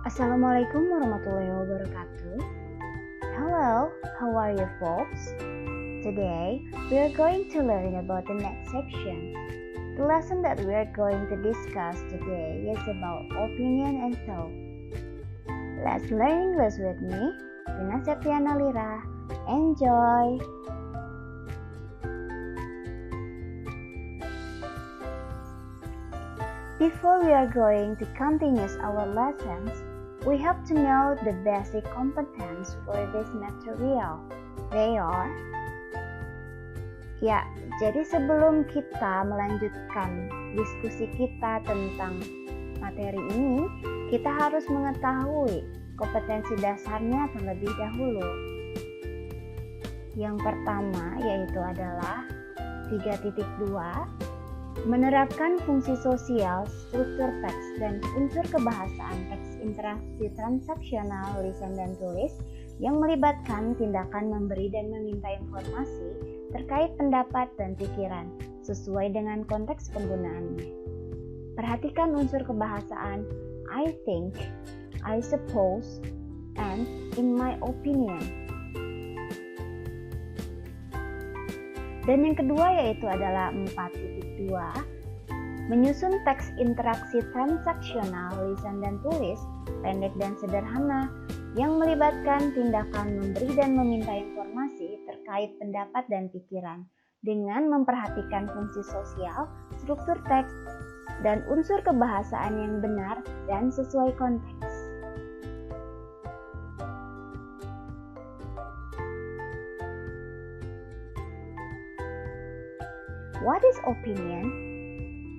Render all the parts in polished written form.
Assalamualaikum warahmatullahi wabarakatuh. Hello, how are you folks? Today, we are going to learn about the next section. The lesson that we are going to discuss today is about opinion and thought. Let's learn English with me, Vina Septiana Lira. Enjoy! Before we are going to continue our lessons, we have to know the basic competence for this material. They are... Ya, jadi sebelum kita melanjutkan diskusi kita tentang materi ini, kita harus mengetahui kompetensi dasarnya terlebih dahulu. Yang pertama yaitu adalah 3.2, menerapkan fungsi sosial, struktur teks, dan unsur kebahasaan teks interaksi transaksional lisan dan tulis yang melibatkan tindakan memberi dan meminta informasi terkait pendapat dan pikiran sesuai dengan konteks penggunaannya. Perhatikan unsur kebahasaan I think, I suppose, and in my opinion. Dan yang kedua yaitu adalah 4.2, menyusun teks interaksi transaksional lisan dan tulis pendek dan sederhana yang melibatkan tindakan memberi dan meminta informasi terkait pendapat dan pikiran dengan memperhatikan fungsi sosial, struktur teks, dan unsur kebahasaan yang benar dan sesuai konteks. What is opinion?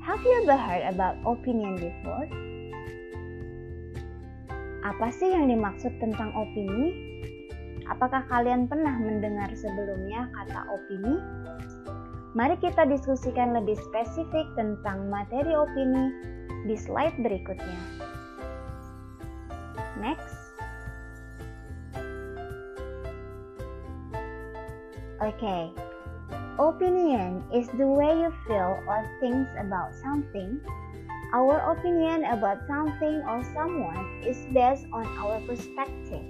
Have you ever heard about opinion before? Apa sih yang dimaksud tentang opini? Apakah kalian pernah mendengar sebelumnya kata opini? Mari kita diskusikan lebih spesifik tentang materi opini di slide berikutnya. Next. Okay. Opinion is the way you feel or think about something. Our opinion about something or someone is based on our perspective.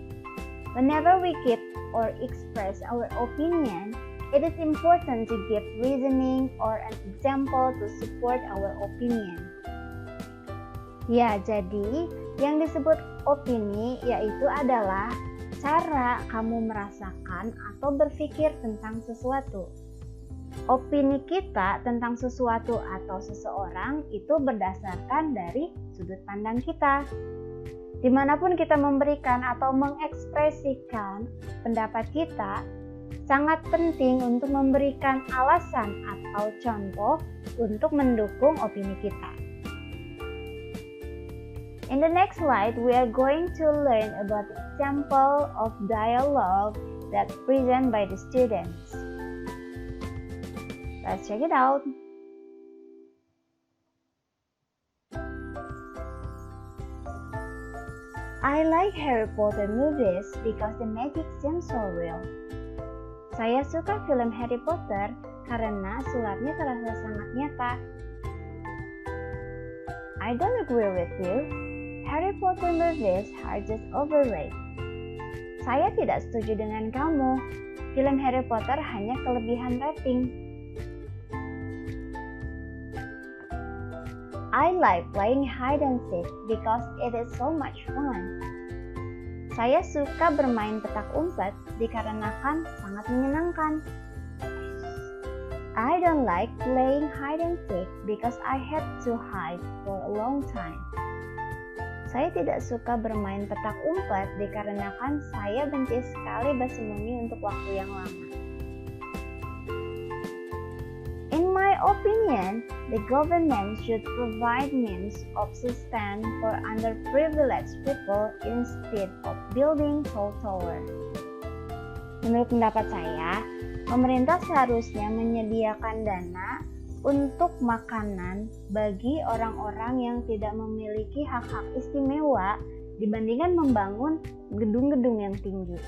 Whenever we give or express our opinion, it is important to give reasoning or an example to support our opinion. Ya, jadi yang disebut opini yaitu adalah cara kamu merasakan atau berpikir tentang sesuatu. Opini kita tentang sesuatu atau seseorang itu berdasarkan dari sudut pandang kita. Dimanapun kita memberikan atau mengekspresikan pendapat kita, sangat penting untuk memberikan alasan atau contoh untuk mendukung opini kita. In the next slide, we are going to learn about the example of dialogue that presented by the students. Let's check it out. I like Harry Potter movies because the magic seems so real. Saya suka film Harry Potter karena sulapnya terasa sangat nyata. I don't agree with you. Harry Potter movies are just overrated. Saya tidak setuju dengan kamu. Film Harry Potter hanya kelebihan rating. I like playing hide and seek because it is so much fun. Saya suka bermain petak umpet dikarenakan sangat menyenangkan. I don't like playing hide and seek because I had to hide for a long time. Saya tidak suka bermain petak umpet dikarenakan saya benci sekali bersembunyi untuk waktu yang lama. In my opinion, the government should provide means of sustenance for underprivileged people instead of building tall towers. Menurut pendapat saya, pemerintah seharusnya menyediakan dana untuk makanan bagi orang-orang yang tidak memiliki hak-hak istimewa dibandingkan membangun gedung-gedung yang tinggi.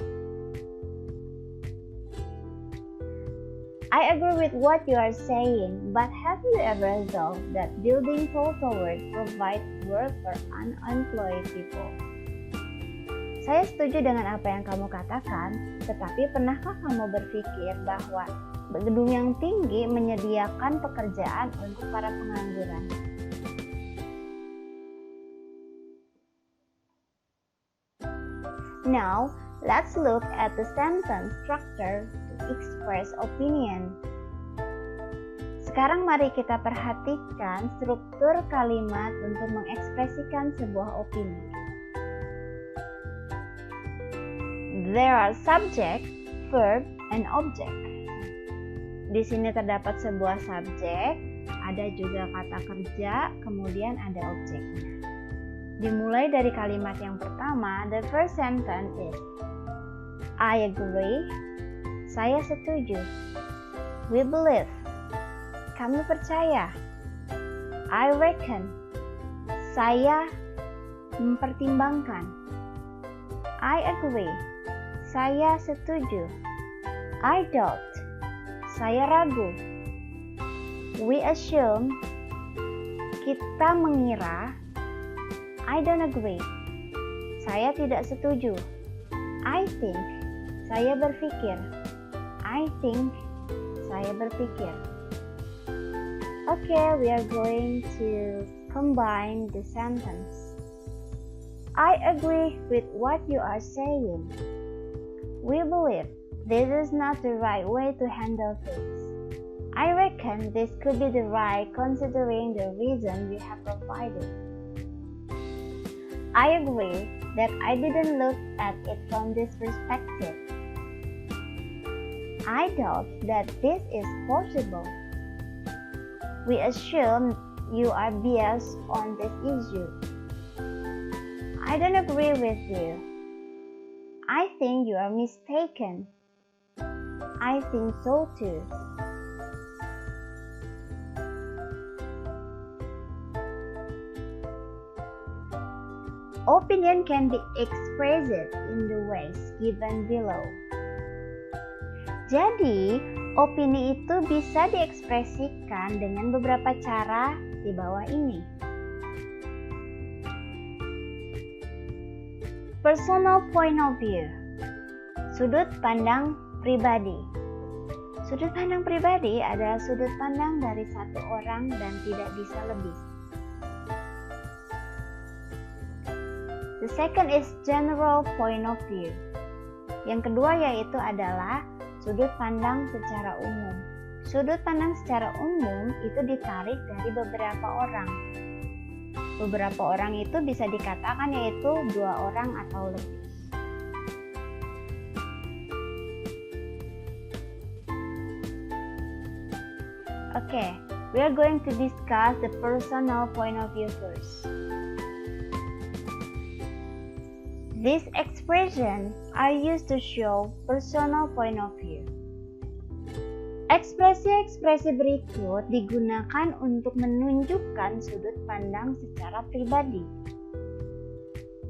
I agree with what you are saying, but have you ever thought that building tall towers provides work for unemployed people? Saya setuju dengan apa yang kamu katakan, tetapi pernahkah kamu berpikir bahwa gedung yang tinggi menyediakan pekerjaan untuk para pengangguran? Now, let's look at the sentence structure to express opinion. Sekarang mari kita perhatikan struktur kalimat untuk mengekspresikan sebuah opini. There are subject, verb, and object. Di sini terdapat sebuah subjek, ada juga kata kerja, kemudian ada objeknya. Dimulai dari kalimat yang pertama, the first sentence is I agree, saya setuju. We believe, kami percaya. I reckon, saya mempertimbangkan. I agree, saya setuju. I doubt, saya ragu. We assume, kita mengira. I don't agree, saya tidak setuju. I think, saya berpikir. I think, saya berpikir. Okay, we are going to combine the sentence. I agree with what you are saying. We believe this is not the right way to handle things. I reckon this could be the right considering the reason you have provided. I agree that I didn't look at it from this perspective. I doubt that this is possible. We assume you are biased on this issue. I don't agree with you. I think you are mistaken. I think so too. Opinion can be expressed in the ways given below. Jadi, opini itu bisa diekspresikan dengan beberapa cara di bawah ini. Personal point of view, sudut pandang pribadi. Sudut pandang pribadi adalah sudut pandang dari satu orang dan tidak bisa lebih. The second is general point of view. Yang kedua yaitu adalah sudut pandang secara umum. Sudut pandang secara umum itu ditarik dari beberapa orang. Beberapa orang itu bisa dikatakan yaitu 2 orang atau lebih. Okay, we are going to discuss the personal point of view first. These expressions are used to show personal point of view. Ekspresi-ekspresi berikut digunakan untuk menunjukkan sudut pandang secara pribadi.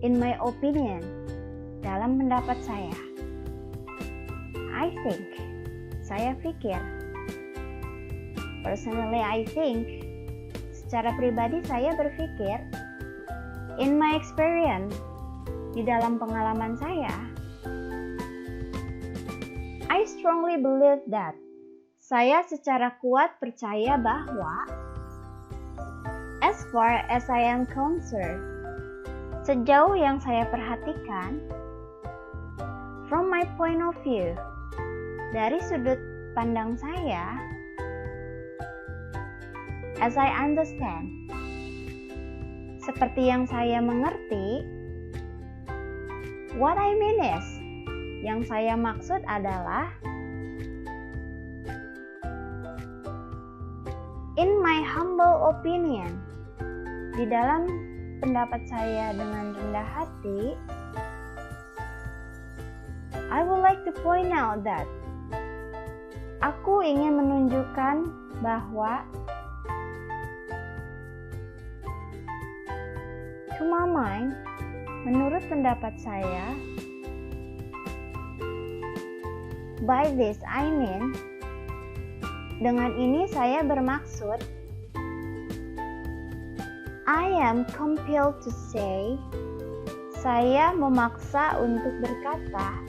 In my opinion, dalam pendapat saya. I think, saya pikir. Personally, I think, secara pribadi saya berpikir. In my experience, di dalam pengalaman saya. I strongly believe that. Saya secara kuat percaya bahwa as far as I am concerned, sejauh yang saya perhatikan, from my point of view, dari sudut pandang saya, as I understand, seperti yang saya mengerti, what I mean is, yang saya maksud adalah in my humble opinion, di dalam pendapat saya dengan rendah hati, I would like to point out that aku ingin menunjukkan bahwa to my mind, menurut pendapat saya, by this I mean, dengan ini saya bermaksud, I am compelled to say, Saya memaksa untuk berkata,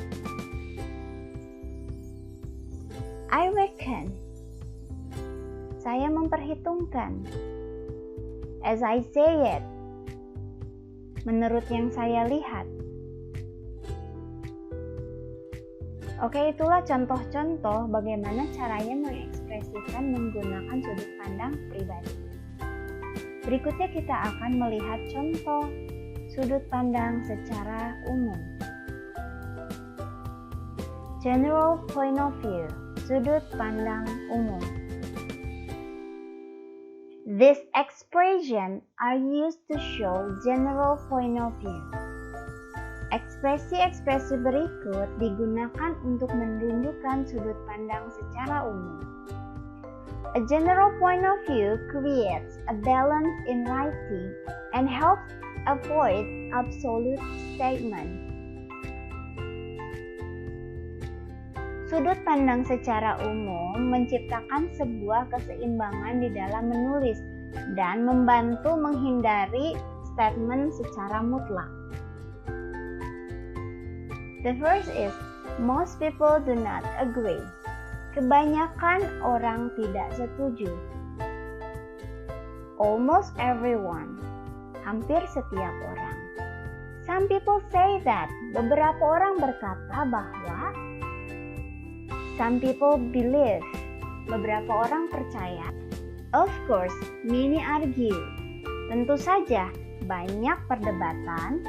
I reckon. Saya memperhitungkan. As I say it. Menurut yang saya lihat. Oke, itulah contoh-contoh bagaimana caranya mengekspresikan menggunakan sudut pandang pribadi. Berikutnya kita akan melihat contoh sudut pandang secara umum. General point of view, sudut pandang umum. These expressions are used to show general point of view. Ekspresi-ekspresi berikut digunakan untuk menunjukkan sudut pandang secara umum. A general point of view creates a balance in writing and helps avoid absolute statement. Sudut pandang secara umum menciptakan sebuah keseimbangan di dalam menulis dan membantu menghindari statement secara mutlak. The first is, most people do not agree. Kebanyakan orang tidak setuju. Almost everyone. Hampir setiap orang. Some people say that. Beberapa orang berkata bahwa. Some people believe. Beberapa orang percaya. Of course, many argue. Tentu saja, banyak perdebatan.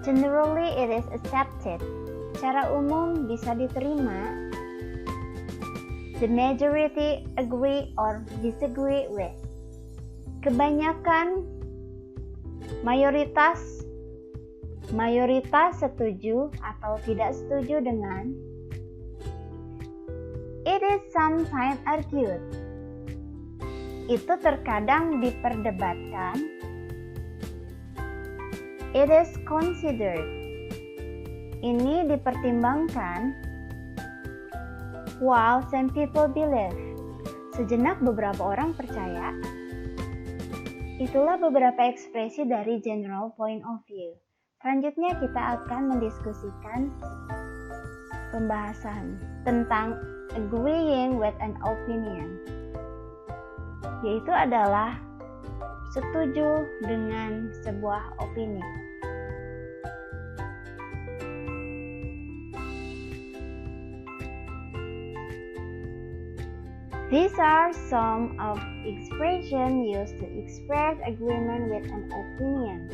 Generally, it is accepted. Secara umum bisa diterima. The majority agree or disagree with. Kebanyakan, mayoritas setuju atau tidak setuju dengan. It is sometimes argued. Itu terkadang diperdebatkan. It is considered. Ini dipertimbangkan. While some people believe. Sejenak beberapa orang percaya. Itulah beberapa ekspresi dari general point of view. Selanjutnya kita akan mendiskusikan pembahasan tentang agreeing with an opinion. Yaitu adalah setuju dengan sebuah opini. These are some of expressions used to express agreement with an opinion.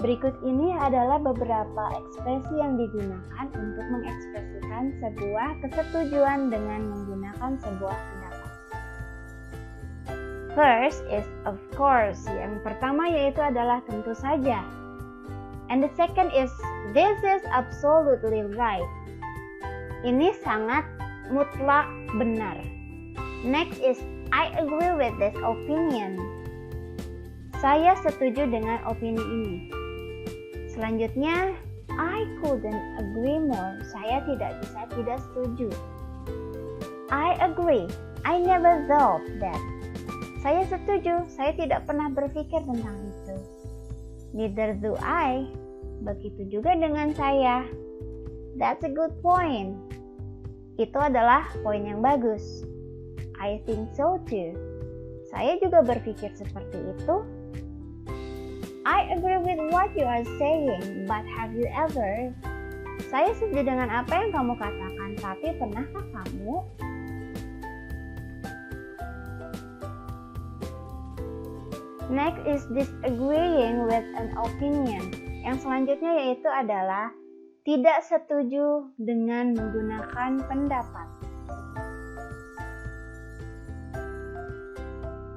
Berikut ini adalah beberapa ekspresi yang digunakan untuk mengekspresikan sebuah kesetujuan dengan menggunakan sebuah pendapat. First is of course. Yang pertama yaitu adalah tentu saja. And the second is this is absolutely right. Ini sangat mutlak benar. Next is I agree with this opinion. Saya setuju dengan opini ini. Selanjutnya, I couldn't agree more. Saya tidak bisa tidak setuju. I agree. I never thought that. Saya setuju. Saya tidak pernah berpikir tentang itu. Neither do I. Begitu juga dengan saya. That's a good point. Itu adalah poin yang bagus. I think so too. Saya juga berpikir seperti itu. I agree with what you are saying, but have you ever? Saya setuju dengan apa yang kamu katakan, tapi pernahkah kamu? Next is disagreeing with an opinion. Yang selanjutnya yaitu adalah tidak setuju dengan menggunakan pendapat.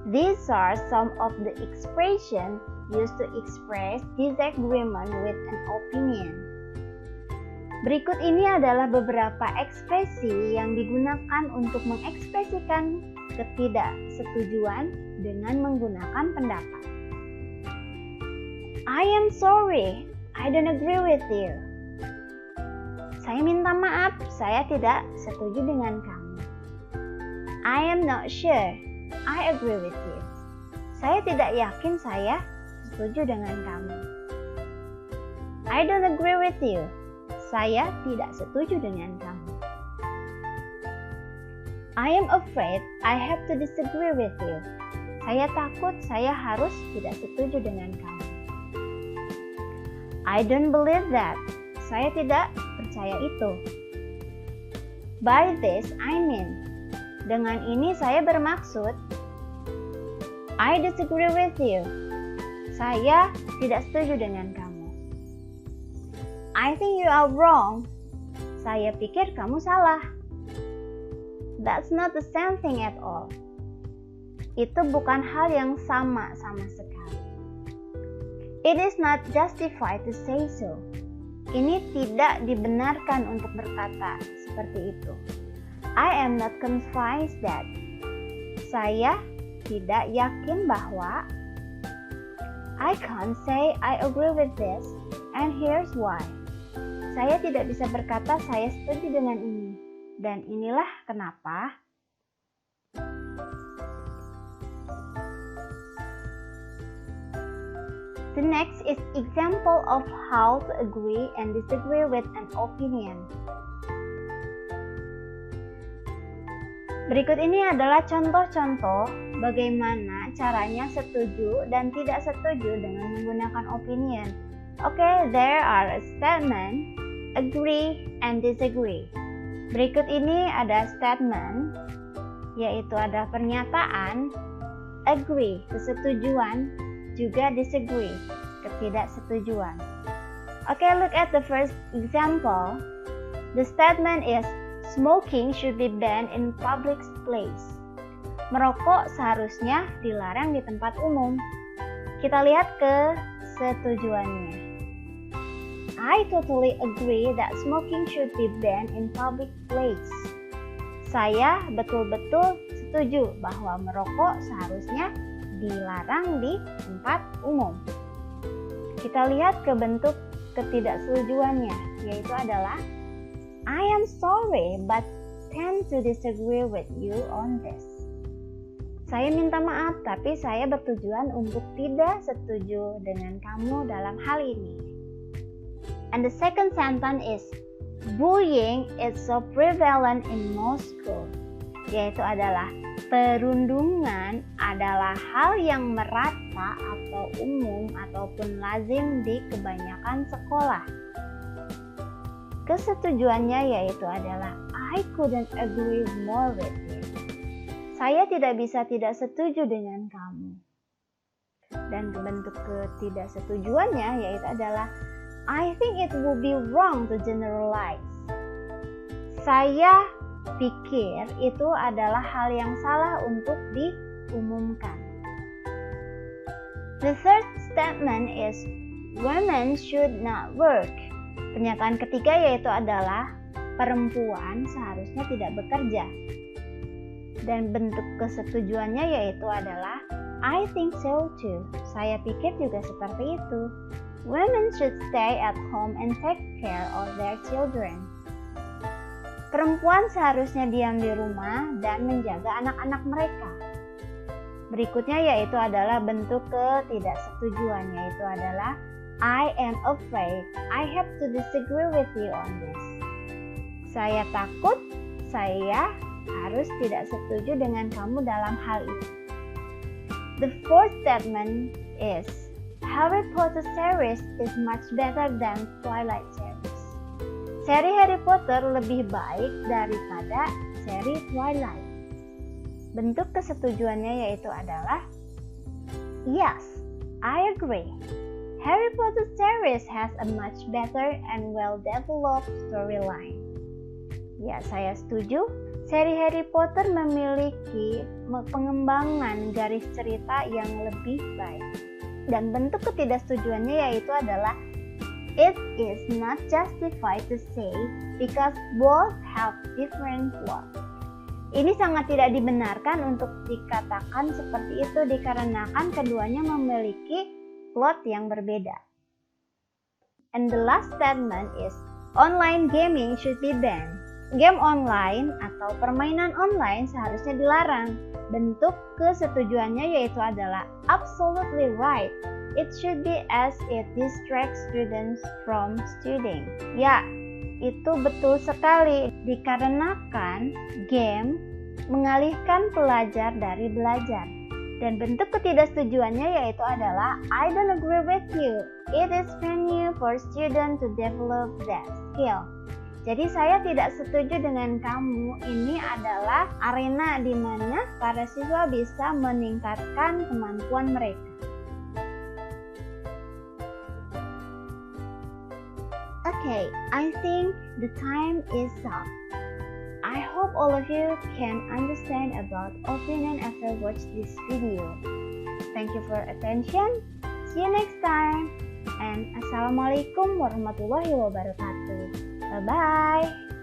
These are some of the expressions used to express disagreement with an opinion. Berikut ini adalah beberapa ekspresi yang digunakan untuk mengekspresikan ketidaksetujuan dengan menggunakan pendapat. I am sorry, I don't agree with you. Saya minta maaf, saya tidak setuju dengan kamu. I am not sure, I agree with you. Saya tidak yakin saya setuju dengan kamu. I don't agree with you. Saya tidak setuju dengan kamu. I am afraid I have to disagree with you. Saya takut saya harus tidak setuju dengan kamu. I don't believe that. Saya tidak percaya itu. By this I mean. Dengan ini saya bermaksud. I disagree with you. Saya tidak setuju dengan kamu. I think you are wrong. Saya pikir kamu salah. That's not the same thing at all. Itu bukan hal yang sama sekali. It is not justified to say so. Ini tidak dibenarkan untuk berkata seperti itu. I am not convinced that. Saya tidak yakin bahwa. I can't say I agree with this, and here's why. Saya tidak bisa berkata saya setuju dengan ini, dan inilah kenapa. The next is example of how to agree and disagree with an opinion. Berikut ini adalah contoh-contoh bagaimana caranya setuju dan tidak setuju dengan menggunakan opinion. Okay, there are a statement, agree, and disagree. Berikut ini ada statement, yaitu ada pernyataan, agree, kesetujuan, juga disagree, ketidaksetujuan. Okay, look at the first example. The statement is, smoking should be banned in public place. Merokok seharusnya dilarang di tempat umum. Kita lihat kesetujuannya. I totally agree that smoking should be banned in public place. Saya betul-betul setuju bahwa merokok seharusnya dilarang di tempat umum. Kita lihat ke bentuk ketidaksetujuannya, yaitu adalah I am sorry but tend to disagree with you on this. Saya minta maaf tapi saya bertujuan untuk tidak setuju dengan kamu dalam hal ini. And the second sentence is bullying is so prevalent in most schools, yaitu adalah perundungan adalah hal yang merata atau umum ataupun lazim di kebanyakan sekolah. Kesetujuannya yaitu adalah I couldn't agree more with you. Saya tidak bisa tidak setuju dengan kamu. Dan bentuk ketidaksetujuannya yaitu adalah I think it would be wrong to generalize. Saya pikir itu adalah hal yang salah untuk diumumkan. The third statement is women should not work. Pernyataan ketiga yaitu adalah perempuan seharusnya tidak bekerja. Dan bentuk kesetujuannya yaitu adalah I think so too. Saya pikir juga seperti itu. Women should stay at home and take care of their children. Perempuan seharusnya diam di rumah dan menjaga anak-anak mereka. Berikutnya yaitu adalah bentuk ketidaksetujuan, yaitu adalah I am afraid I have to disagree with you on this. Saya takut saya harus tidak setuju dengan kamu dalam hal ini. The fourth statement is Harry Potter series is much better than Twilight series. Seri Harry Potter lebih baik daripada seri Twilight. Bentuk kesetujuannya yaitu adalah Yes, I agree. Harry Potter series has a much better and well-developed storyline. Ya, saya setuju. Seri Harry Potter memiliki pengembangan garis cerita yang lebih baik. Dan bentuk ketidaksetujuannya yaitu adalah It is not justified to say because both have different plots. Ini sangat tidak dibenarkan untuk dikatakan seperti itu dikarenakan keduanya memiliki plot yang berbeda. And the last statement is online gaming should be banned. Game online atau permainan online seharusnya dilarang. Bentuk kesetujuannya yaitu adalah absolutely right. it should be as it distracts students from studying. Ya, itu betul sekali, dikarenakan game mengalihkan pelajar dari belajar. Dan bentuk ketidaksetujuannya yaitu adalah I don't agree with you. It is venue for student to develop that skill. Jadi saya tidak setuju dengan kamu. Ini adalah arena di mana para siswa bisa meningkatkan kemampuan mereka. Okay, I think the time is up. I hope all of you can understand about opinion after watch this video. Thank you for attention. See you next time. And Assalamualaikum warahmatullahi wabarakatuh. Bye-bye.